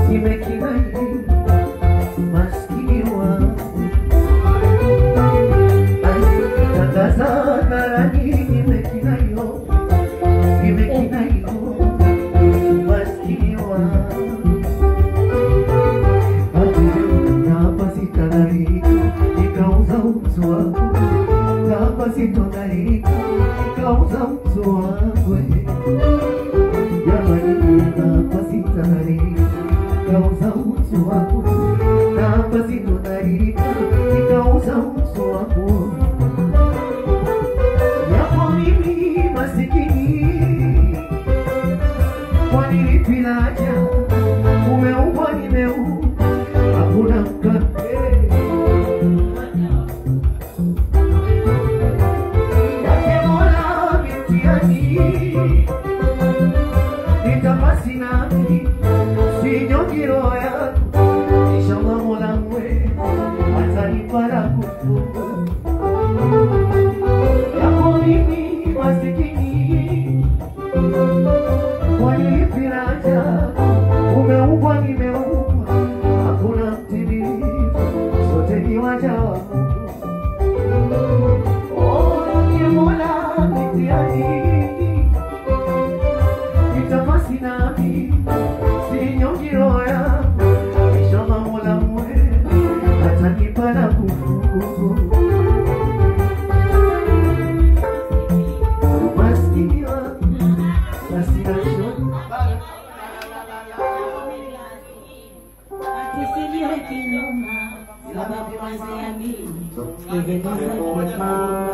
nimekinai maskini wangu tangaza dharani nimekinai maskini wangu hapa sitadharika nikauza utu wangu hapa sitodharika nikauza utu wangu jamani hapa sitadharika nikauza utu wangu hapa sitodharika nikauza utu wangu yapo mimi masikini kwa nilipilaja umeumbwa nimeumbwa hakuna mkate yake Mola mitiani nitamasi nami sinyongi roho yangu inshallah Mola mwe atanipara kufunga yapo mimi masikini kwa nilipiraja umeumbwa nimeumbwa hakuna mtimilifu sote ni waja wa Mungu Mola mitiani nitamasi nami sinyongi roho yangu inshallah Mola mwe atanipara kufungu maskini wangu nasina shoni Kisiliwe kinyuma sababu waziamini Ngegedoza kinyuma